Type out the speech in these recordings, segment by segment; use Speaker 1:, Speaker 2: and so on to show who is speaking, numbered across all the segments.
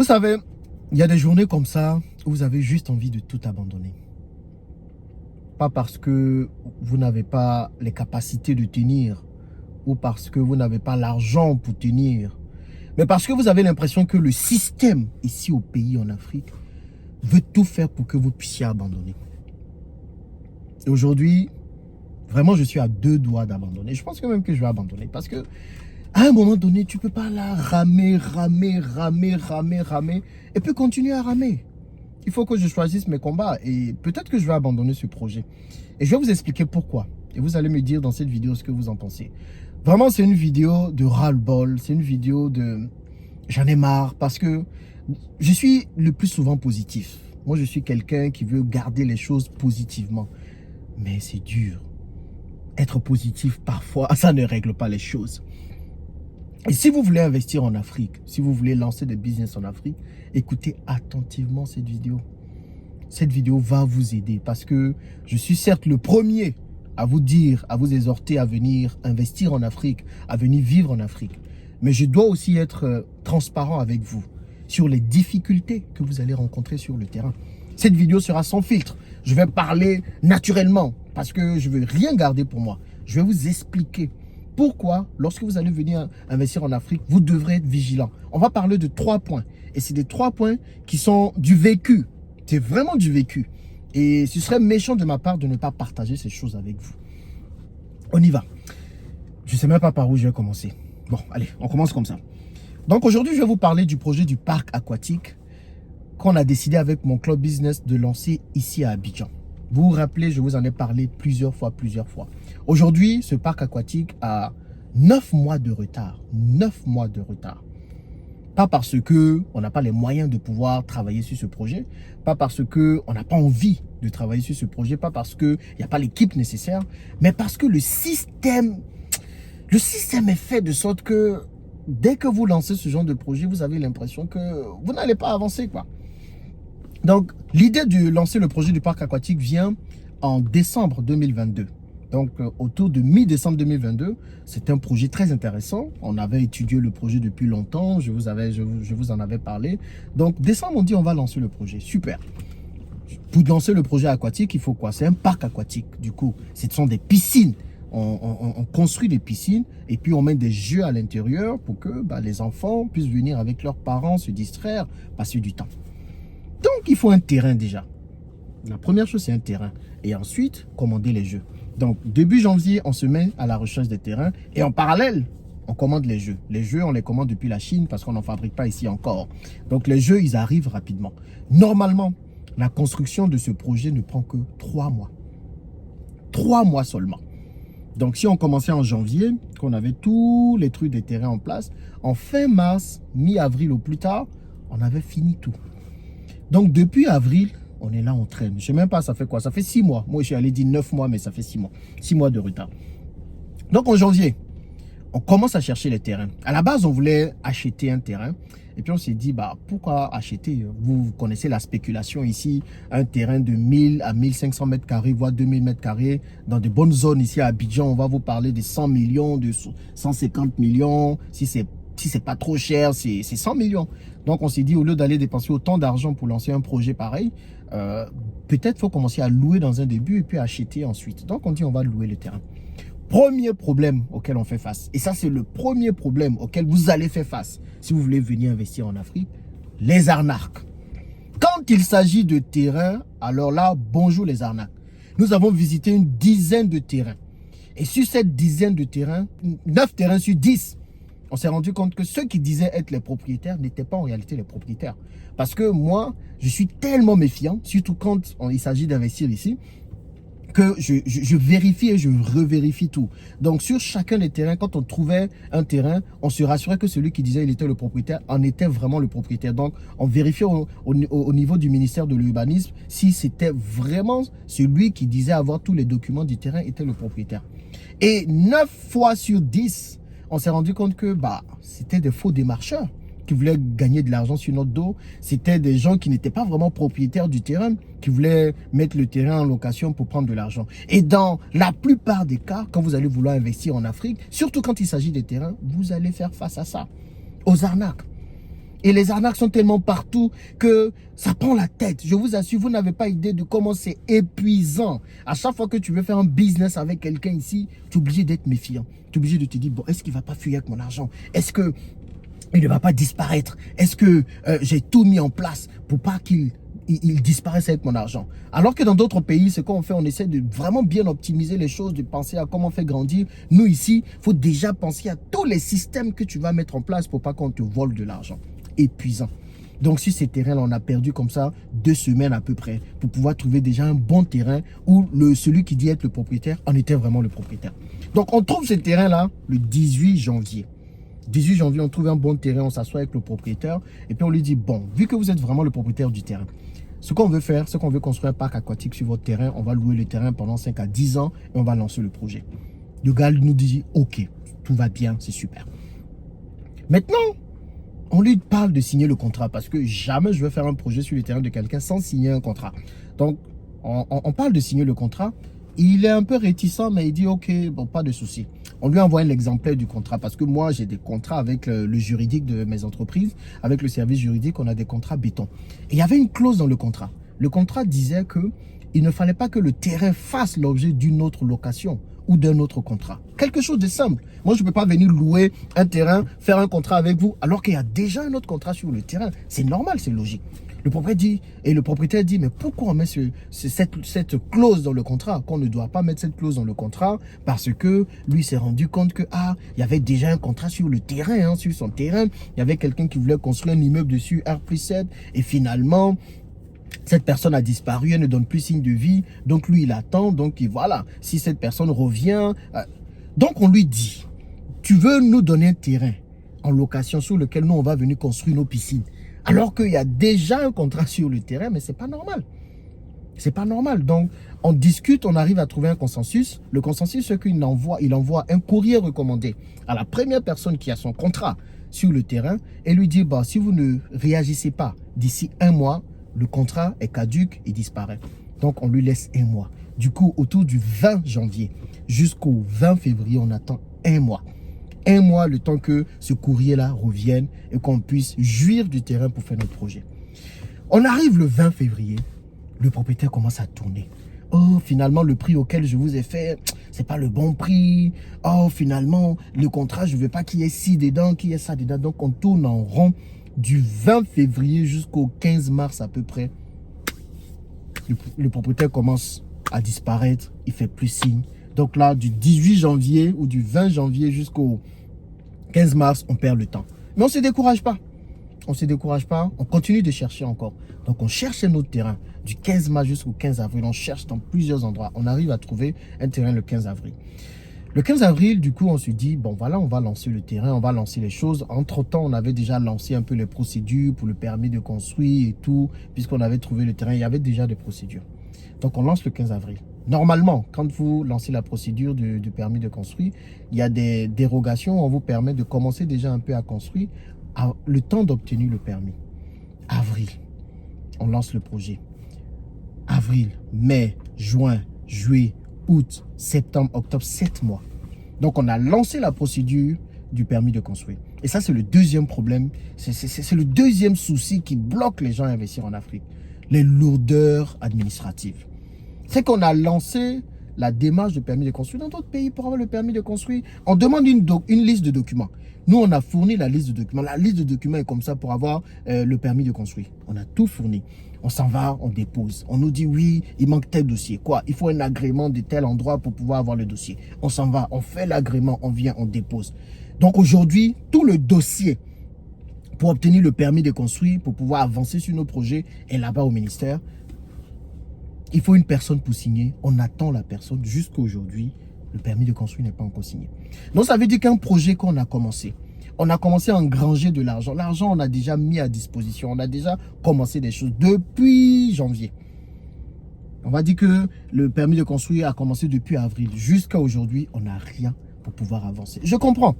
Speaker 1: Vous savez, il y a des journées comme ça où vous avez juste envie de tout abandonner. Pas parce que vous n'avez pas les capacités de tenir ou parce que vous n'avez pas l'argent pour tenir, mais parce que vous avez l'impression que le système ici au pays en Afrique veut tout faire pour que vous puissiez abandonner. Et aujourd'hui, vraiment, je suis à deux doigts d'abandonner. Je pense que même que je vais abandonner parce que à un moment donné, tu ne peux pas là ramer et puis continuer à ramer. Il faut que je choisisse mes combats et peut-être que je vais abandonner ce projet. Et je vais vous expliquer pourquoi. Et vous allez me dire dans cette vidéo ce que vous en pensez. Vraiment, c'est une vidéo de ras-le-bol. C'est une vidéo de... J'en ai marre parce que je suis le plus souvent positif. Moi, je suis quelqu'un qui veut garder les choses positivement. Mais c'est dur. Être positif, parfois, ça ne règle pas les choses. Et si vous voulez investir en Afrique, si vous voulez lancer des business en Afrique, écoutez attentivement cette vidéo. Cette vidéo va vous aider parce que je suis certes le premier à vous dire, à vous exhorter à venir investir en Afrique, à venir vivre en Afrique. Mais je dois aussi être transparent avec vous sur les difficultés que vous allez rencontrer sur le terrain. Cette vidéo sera sans filtre. Je vais parler naturellement parce que je ne veux rien garder pour moi. Je vais vous expliquer pourquoi, lorsque vous allez venir investir en Afrique, vous devrez être vigilant. On va parler de 3 points. Et c'est des 3 points qui sont du vécu. C'est vraiment du vécu. Et ce serait méchant de ma part de ne pas partager ces choses avec vous. On y va. Je ne sais même pas par où je vais commencer. Bon, allez, on commence comme ça. Donc aujourd'hui, je vais vous parler du projet du parc aquatique qu'on a décidé avec mon club business de lancer ici à Abidjan. Vous vous rappelez, je vous en ai parlé plusieurs fois. Aujourd'hui, ce parc aquatique a 9 mois de retard. 9 mois de retard. Pas parce qu'on n'a pas les moyens de pouvoir travailler sur ce projet, pas parce qu'on n'a pas envie de travailler sur ce projet, pas parce qu'il n'y a pas l'équipe nécessaire, mais parce que le système est fait de sorte que dès que vous lancez ce genre de projet, vous avez l'impression que vous n'allez pas avancer, quoi. Donc, l'idée de lancer le projet du parc aquatique vient en décembre 2022. Donc, autour de mi-décembre 2022, c'est un projet très intéressant. On avait étudié le projet depuis longtemps. Je vous en avais parlé. Donc, décembre, on dit on va lancer le projet. Super. Pour lancer le projet aquatique, il faut quoi? C'est un parc aquatique. Du coup, ce sont des piscines. On construit des piscines et puis on met des jeux à l'intérieur pour que les enfants puissent venir avec leurs parents, se distraire, passer du temps. Donc, il faut un terrain déjà. La première chose, c'est un terrain. Et ensuite, commander les jeux. Donc, début janvier, on se met à la recherche des terrains. Et en parallèle, on commande les jeux. Les jeux, on les commande depuis la Chine parce qu'on n'en fabrique pas ici encore. Donc, les jeux, ils arrivent rapidement. Normalement, la construction de ce projet ne prend que 3 mois. 3 mois seulement. Donc, si on commençait en janvier, qu'on avait tous les trucs des terrains en place, en fin mars, mi-avril au plus tard, on avait fini tout. Donc, depuis avril, on est là, on traîne. Je ne sais même pas, ça fait quoi? Ça fait 6 mois. Moi, je suis allé dire 9 mois, mais ça fait 6 mois. 6 mois de retard. Donc, en janvier, on commence à chercher les terrains. À la base, on voulait acheter un terrain. Et puis, on s'est dit, pourquoi acheter? Vous connaissez la spéculation ici. Un terrain de 1000 à 1500 mètres carrés, voire 2000 mètres carrés. Dans de bonnes zones ici à Abidjan, on va vous parler de 100 millions, de 150 millions. Si c'est pas trop cher, c'est 100 millions. Donc, on s'est dit, au lieu d'aller dépenser autant d'argent pour lancer un projet pareil, peut-être faut commencer à louer dans un début et puis acheter ensuite. Donc, on dit, on va louer le terrain. Premier problème auquel on fait face, et ça, c'est le premier problème auquel vous allez faire face si vous voulez venir investir en Afrique, les arnaques. Quand il s'agit de terrain, alors là, bonjour les arnaques. Nous avons visité une dizaine de terrains. Et sur cette dizaine de terrains, 9 terrains sur 10, on s'est rendu compte que ceux qui disaient être les propriétaires n'étaient pas en réalité les propriétaires. Parce que moi, je suis tellement méfiant, surtout quand il s'agit d'investir ici, que je vérifie et je revérifie tout. Donc, sur chacun des terrains, quand on trouvait un terrain, on se rassurait que celui qui disait qu'il était le propriétaire en était vraiment le propriétaire. Donc, on vérifiait au niveau du ministère de l'Urbanisme si c'était vraiment celui qui disait avoir tous les documents du terrain était le propriétaire. Et 9 fois sur 10, on s'est rendu compte que c'était des faux démarcheurs qui voulaient gagner de l'argent sur notre dos. C'était des gens qui n'étaient pas vraiment propriétaires du terrain, qui voulaient mettre le terrain en location pour prendre de l'argent. Et dans la plupart des cas, quand vous allez vouloir investir en Afrique, surtout quand il s'agit des terrains, vous allez faire face à ça, aux arnaques. Et les arnaques sont tellement partout que ça prend la tête. Je vous assure, vous n'avez pas idée de comment c'est épuisant. À chaque fois que tu veux faire un business avec quelqu'un ici, tu es obligé d'être méfiant. Tu es obligé de te dire, bon, est-ce qu'il ne va pas fuir avec mon argent? Est-ce qu'il ne va pas disparaître? Est-ce que j'ai tout mis en place pour pas qu'il disparaisse avec mon argent? Alors que dans d'autres pays, ce qu'on fait, on essaie de vraiment bien optimiser les choses, de penser à comment faire grandir. Nous ici, il faut déjà penser à tous les systèmes que tu vas mettre en place pour pas qu'on te vole de l'argent. Épuisant. Donc sur ces terrains-là, on a perdu comme ça 2 semaines à peu près pour pouvoir trouver déjà un bon terrain où celui qui dit être le propriétaire en était vraiment le propriétaire. Donc on trouve ce terrain-là le 18 janvier. 18 janvier, on trouve un bon terrain, on s'assoit avec le propriétaire et puis on lui dit, bon, vu que vous êtes vraiment le propriétaire du terrain, ce qu'on veut faire, c'est qu'on veut construire un parc aquatique sur votre terrain, on va louer le terrain pendant 5 à 10 ans et on va lancer le projet. Le gars nous dit, ok, tout va bien, c'est super. Maintenant, on lui parle de signer le contrat parce que jamais je vais faire un projet sur le terrain de quelqu'un sans signer un contrat. Donc, on parle de signer le contrat. Il est un peu réticent, mais il dit, ok, bon, pas de souci. On lui envoie un exemplaire du contrat parce que moi, j'ai des contrats avec le juridique de mes entreprises, avec le service juridique, on a des contrats béton. Et il y avait une clause dans le contrat. Le contrat disait qu'il ne fallait pas que le terrain fasse l'objet d'une autre location ou d'un autre contrat. Quelque chose de simple. Moi, je ne peux pas venir louer un terrain, faire un contrat avec vous, alors qu'il y a déjà un autre contrat sur le terrain. C'est normal, c'est logique. Le propriétaire dit, mais pourquoi on met cette clause dans le contrat? Qu'on ne doit pas mettre cette clause dans le contrat parce que lui s'est rendu compte que, il y avait déjà un contrat sur le terrain, sur son terrain. Il y avait quelqu'un qui voulait construire un immeuble dessus, R+7, et finalement, cette personne a disparu, elle ne donne plus signe de vie, donc lui il attend, donc voilà, si cette personne revient, donc on lui dit, tu veux nous donner un terrain en location sur lequel nous on va venir construire nos piscines, alors qu'il y a déjà un contrat sur le terrain, mais c'est pas normal. C'est pas normal. Donc, on discute, on arrive à trouver un consensus. Le consensus, c'est qu'il envoie un courrier recommandé à la première personne qui a son contrat sur le terrain et lui dit, bah, si vous ne réagissez pas d'ici 1 mois, le contrat est caduc et disparaît. Donc, on lui laisse 1 mois. Du coup, autour du 20 janvier jusqu'au 20 février, on attend 1 mois. 1 mois, le temps que ce courrier-là revienne et qu'on puisse jouir du terrain pour faire notre projet. On arrive le 20 février, le propriétaire commence à tourner. Oh, finalement, le prix auquel je vous ai fait, c'est pas le bon prix. Oh, finalement, le contrat, je veux pas qu'il y ait ci dedans, qu'il y ait ça dedans. Donc, on tourne en rond du 20 février jusqu'au 15 mars à peu près. Le propriétaire commence à disparaître, il fait plus signe. Donc là, du 18 janvier ou du 20 janvier jusqu'au 15 mars, on perd le temps. Mais on ne se décourage pas. On ne se décourage pas, on continue de chercher encore. Donc on cherche un autre terrain. Du 15 mars jusqu'au 15 avril, on cherche dans plusieurs endroits. On arrive à trouver un terrain le 15 avril. Le 15 avril, du coup, on se dit, bon voilà, on va lancer le terrain, on va lancer les choses. Entre-temps, on avait déjà lancé un peu les procédures pour le permis de construire et tout. Puisqu'on avait trouvé le terrain, il y avait déjà des procédures. Donc on lance le 15 avril. Normalement, quand vous lancez la procédure du permis de construire, il y a des dérogations. On vous permet de commencer déjà un peu à construire le temps d'obtenir le permis. Avril, on lance le projet. Avril, mai, juin, juillet, août, septembre, octobre, 7 mois. Donc on a lancé la procédure du permis de construire. Et ça, c'est le deuxième problème. C'est le deuxième souci qui bloque les gens à investir en Afrique. Les lourdeurs administratives. C'est qu'on a lancé la démarche de permis de construire. Dans d'autres pays, pour avoir le permis de construire, on demande une liste de documents. Nous, on a fourni la liste de documents. La liste de documents est comme ça pour avoir le permis de construire. On a tout fourni. On s'en va, on dépose. On nous dit, oui, il manque tel dossier. Quoi? Il faut un agrément de tel endroit pour pouvoir avoir le dossier. On s'en va, on fait l'agrément, on vient, on dépose. Donc aujourd'hui, tout le dossier pour obtenir le permis de construire, pour pouvoir avancer sur nos projets, est là-bas au ministère. Il faut une personne pour signer. On attend la personne jusqu'à aujourd'hui. Le permis de construire n'est pas encore signé. Donc, ça veut dire qu'un projet qu'on a commencé, on a commencé à engranger de l'argent. L'argent, on a déjà mis à disposition. On a déjà commencé des choses depuis janvier. On va dire que le permis de construire a commencé depuis avril. Jusqu'à aujourd'hui, on n'a rien pour pouvoir avancer. Je comprends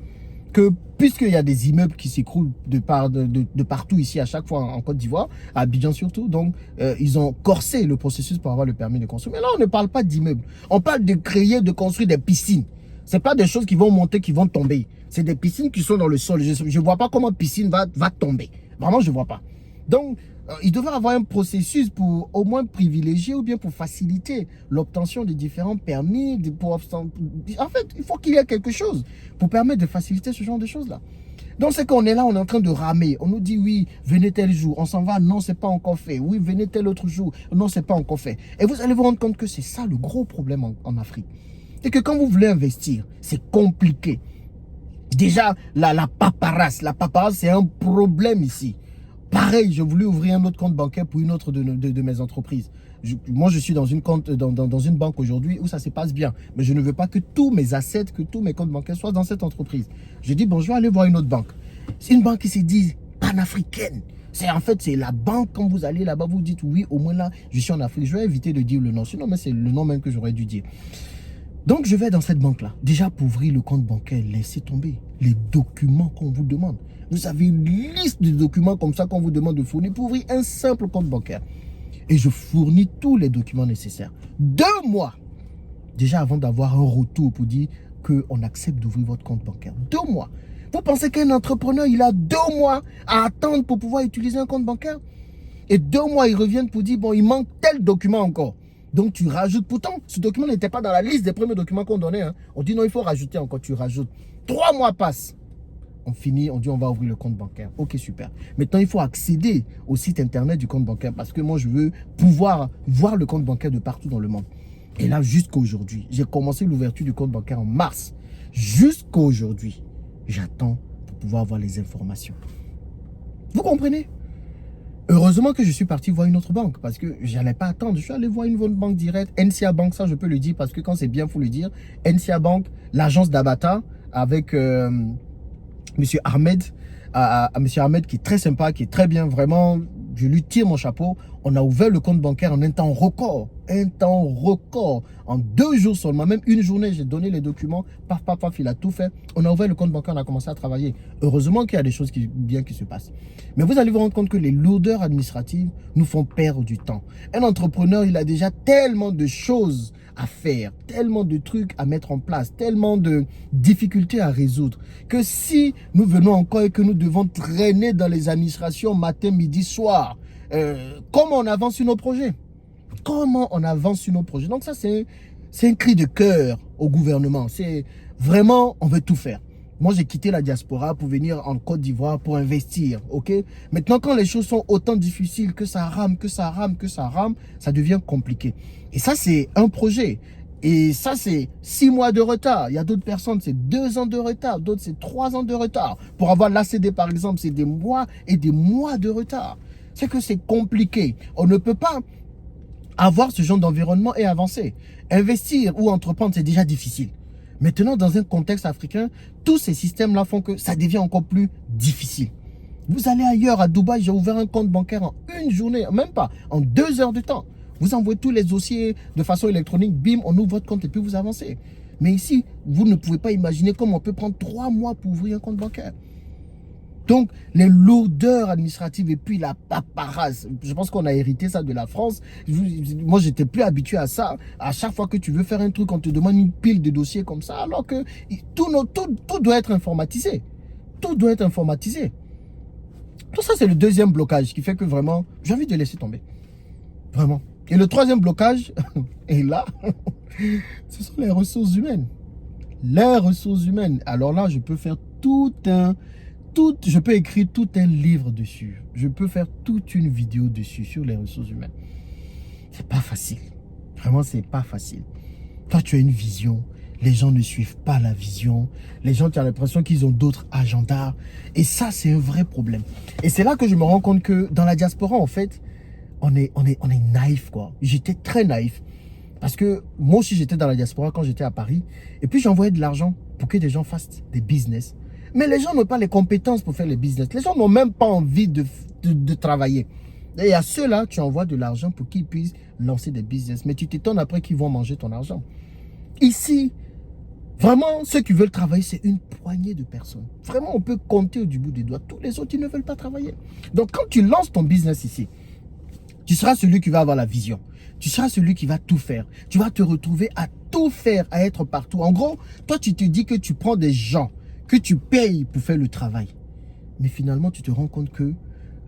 Speaker 1: que puisqu'il y a des immeubles qui s'écroulent de partout ici, à chaque fois en Côte d'Ivoire, à Abidjan surtout, donc ils ont corsé le processus pour avoir le permis de construire. Mais là, on ne parle pas d'immeubles. On parle de créer, de construire des piscines. Ce n'est pas des choses qui vont monter, qui vont tomber. C'est des piscines qui sont dans le sol. Je ne vois pas comment piscine va tomber. Vraiment, je ne vois pas. Donc, il devrait avoir un processus pour au moins privilégier ou bien pour faciliter l'obtention des différents permis. En fait, il faut qu'il y ait quelque chose pour permettre de faciliter ce genre de choses-là. Donc, c'est qu'on est là, on est en train de ramer. On nous dit, oui, venez tel jour. On s'en va, non, c'est pas encore fait. Oui, venez tel autre jour. Non, c'est pas encore fait. Et vous allez vous rendre compte que c'est ça le gros problème en Afrique. C'est que quand vous voulez investir, c'est compliqué. Déjà, la paperasse, c'est un problème ici. Pareil, je voulais ouvrir un autre compte bancaire pour une autre de mes entreprises. Moi, je suis dans une banque aujourd'hui où ça se passe bien. Mais je ne veux pas que tous mes assets, que tous mes comptes bancaires soient dans cette entreprise. Je dis, bon, je vais aller voir une autre banque. C'est une banque qui se dit panafricaine. En fait, c'est la banque, quand vous allez là-bas, vous dites, oui, au moins là, je suis en Afrique. Je vais éviter de dire le nom. Sinon, mais c'est le nom même que j'aurais dû dire. Donc, je vais dans cette banque-là. Déjà, pour ouvrir le compte bancaire, laissez tomber les documents qu'on vous demande. Vous avez une liste de documents comme ça qu'on vous demande de fournir pour ouvrir un simple compte bancaire. Et je fournis tous les documents nécessaires. 2 mois, déjà avant d'avoir un retour pour dire qu'on accepte d'ouvrir votre compte bancaire. 2 mois. Vous pensez qu'un entrepreneur, il a 2 mois à attendre pour pouvoir utiliser un compte bancaire? Et 2 mois, ils reviennent pour dire, bon, il manque tel document encore. Donc, tu rajoutes. Pourtant, ce document n'était pas dans la liste des premiers documents qu'on donnait. Hein. On dit non, il faut rajouter encore, tu rajoutes. 3 mois passent. On finit, on dit on va ouvrir le compte bancaire. Ok, super. Maintenant, il faut accéder au site internet du compte bancaire parce que moi, je veux pouvoir voir le compte bancaire de partout dans le monde. Et là, jusqu'à aujourd'hui, j'ai commencé l'ouverture du compte bancaire en mars. Jusqu'à aujourd'hui, j'attends pour pouvoir avoir les informations. Vous comprenez? Heureusement que je suis parti voir une autre banque parce que je n'allais pas attendre. Je suis allé voir une autre banque directe. NCA Bank, ça je peux le dire parce que quand c'est bien, il faut le dire. NCA Bank, l'agence d'Abata avec Monsieur Ahmed. Monsieur Ahmed qui est très sympa, qui est très bien. Vraiment, je lui tire mon chapeau. On a ouvert le compte bancaire en un temps record. Un temps record. En 2 jours seulement, même une journée, j'ai donné les documents. Paf, paf, paf, il a tout fait. On a ouvert le compte bancaire, on a commencé à travailler. Heureusement qu'il y a des choses bien qui se passent. Mais vous allez vous rendre compte que les lourdeurs administratives nous font perdre du temps. Un entrepreneur, il a déjà tellement de choses à faire, tellement de trucs à mettre en place, tellement de difficultés à résoudre, que si nous venons encore et que nous devons traîner dans les administrations matin, midi, soir, comment on avance sur nos projets? Comment on avance sur nos projets? Donc ça, c'est un cri de cœur au gouvernement. C'est vraiment, on veut tout faire. Moi, j'ai quitté la diaspora pour venir en Côte d'Ivoire pour investir, ok? Maintenant, quand les choses sont autant difficiles, que ça rame, ça devient compliqué. Et ça, c'est un projet. Et ça, c'est 6 mois de retard. Il y a d'autres personnes, c'est 2 ans de retard. D'autres, c'est 3 ans de retard. Pour avoir l'ACD, par exemple, c'est des mois et des mois de retard. C'est que c'est compliqué. On ne peut pas avoir ce genre d'environnement et avancer. Investir ou entreprendre, c'est déjà difficile. Maintenant, dans un contexte africain, tous ces systèmes-là font que ça devient encore plus difficile. Vous allez ailleurs, à Dubaï, j'ai ouvert un compte bancaire en 1 journée, même pas, en 2 heures de temps. Vous envoyez tous les dossiers de façon électronique, bim, on ouvre votre compte et puis vous avancez. Mais ici, vous ne pouvez pas imaginer comment on peut prendre 3 mois pour ouvrir un compte bancaire. Donc, les lourdeurs administratives et puis la paperasse, je pense qu'on a hérité ça de la France. Moi, j'étais plus habitué à ça. À chaque fois que tu veux faire un truc, on te demande une pile de dossiers comme ça, alors que tout doit être informatisé. Tout doit être informatisé. Tout ça, c'est le 2e blocage qui fait que vraiment, j'ai envie de laisser tomber. Vraiment. Et le 3e blocage, et là, ce sont les ressources humaines. Les ressources humaines. Alors là, je peux faire je peux écrire tout un livre dessus. Je peux faire toute une vidéo dessus sur les ressources humaines. C'est pas facile. Vraiment, c'est pas facile. Toi, tu as une vision. Les gens ne suivent pas la vision. Les gens, tu as l'impression qu'ils ont d'autres agendas. Et ça, c'est un vrai problème. Et c'est là que je me rends compte que dans la diaspora, en fait, on est naïf, quoi. J'étais très naïf. Parce que moi aussi, j'étais dans la diaspora quand j'étais à Paris. Et puis, j'envoyais de l'argent pour que des gens fassent des business. Mais les gens n'ont pas les compétences pour faire les business. Les gens n'ont même pas envie de travailler. Et à ceux-là, tu envoies de l'argent pour qu'ils puissent lancer des business. Mais tu t'étonnes après qu'ils vont manger ton argent. Ici, vraiment, ceux qui veulent travailler, c'est une poignée de personnes. Vraiment, on peut compter du bout des doigts. Tous les autres, ils ne veulent pas travailler. Donc, quand tu lances ton business ici, tu seras celui qui va avoir la vision. Tu seras celui qui va tout faire. Tu vas te retrouver à tout faire, à être partout. En gros, toi, tu te dis que tu prends des gens que tu payes pour faire le travail. Mais finalement, tu te rends compte que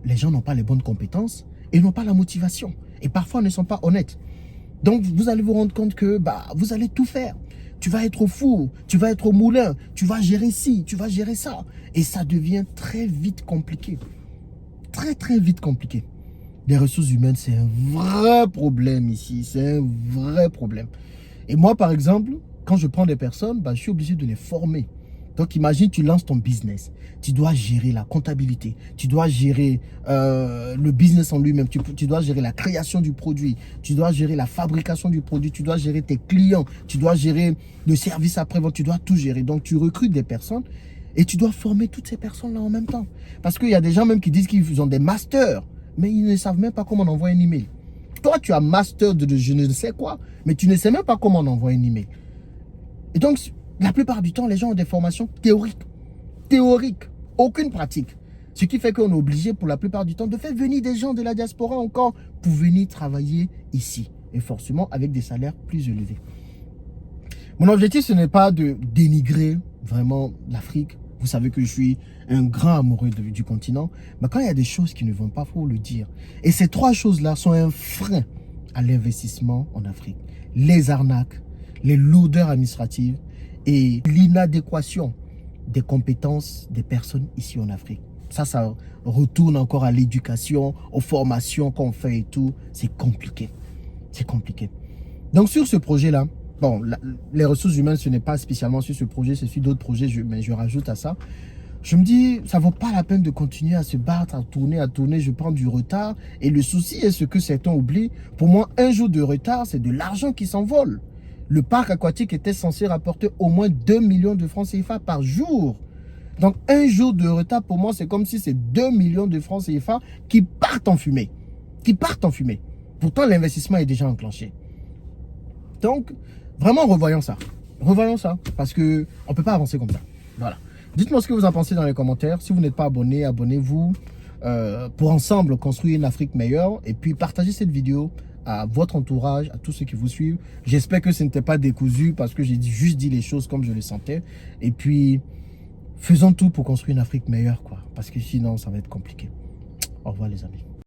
Speaker 1: les gens n'ont pas les bonnes compétences et n'ont pas la motivation. Et parfois ne sont pas honnêtes. Donc vous allez vous rendre compte que vous allez tout faire. Tu vas être au four, tu vas être au moulin, tu vas gérer ci, tu vas gérer ça. Et ça devient très vite compliqué. Très très vite compliqué. Les ressources humaines, c'est un vrai problème ici. C'est un vrai problème. Et moi, par exemple, quand je prends des personnes, je suis obligé de les former. Donc, imagine, tu lances ton business. Tu dois gérer la comptabilité. Tu dois gérer le business en lui-même. Tu dois gérer la création du produit. Tu dois gérer la fabrication du produit. Tu dois gérer tes clients. Tu dois gérer le service après-vente. Tu dois tout gérer. Donc, tu recrutes des personnes et tu dois former toutes ces personnes-là en même temps. Parce qu'il y a des gens même qui disent qu'ils ont des masters, mais ils ne savent même pas comment on envoie un email. Toi, tu as master de je ne sais quoi, mais tu ne sais même pas comment on envoie un email. Et donc, la plupart du temps, les gens ont des formations théoriques. Théoriques. Aucune pratique. Ce qui fait qu'on est obligé, pour la plupart du temps, de faire venir des gens de la diaspora encore pour venir travailler ici. Et forcément, avec des salaires plus élevés. Mon objectif, ce n'est pas de dénigrer vraiment l'Afrique. Vous savez que je suis un grand amoureux du continent. Mais quand il y a des choses qui ne vont pas, il faut le dire. Et ces trois choses-là sont un frein à l'investissement en Afrique. Les arnaques, les lourdeurs administratives et l'inadéquation des compétences des personnes ici en Afrique. Ça retourne encore à l'éducation, aux formations qu'on fait et tout. C'est compliqué. C'est compliqué. Donc sur ce projet-là, bon, les ressources humaines, ce n'est pas spécialement sur ce projet, c'est sur d'autres projets, mais je rajoute à ça. Je me dis, ça ne vaut pas la peine de continuer à se battre, à tourner, je prends du retard. Et le souci est ce que certains oublient. Pour moi, un jour de retard, c'est de l'argent qui s'envole. Le parc aquatique était censé rapporter au moins 2 millions de francs CFA par jour. Donc, un jour de retard, pour moi, c'est comme si c'est 2 millions de francs CFA qui partent en fumée. Qui partent en fumée. Pourtant, l'investissement est déjà enclenché. Donc, vraiment, revoyons ça. Revoyons ça. Parce qu'on ne peut pas avancer comme ça. Voilà. Dites-moi ce que vous en pensez dans les commentaires. Si vous n'êtes pas abonné, abonnez-vous pour ensemble construire une Afrique meilleure. Et puis, partagez cette vidéo à votre entourage, à tous ceux qui vous suivent. J'espère que ce n'était pas décousu parce que j'ai juste dit les choses comme je les sentais. Et puis, faisons tout pour construire une Afrique meilleure, quoi. Parce que sinon, ça va être compliqué. Au revoir, les amis.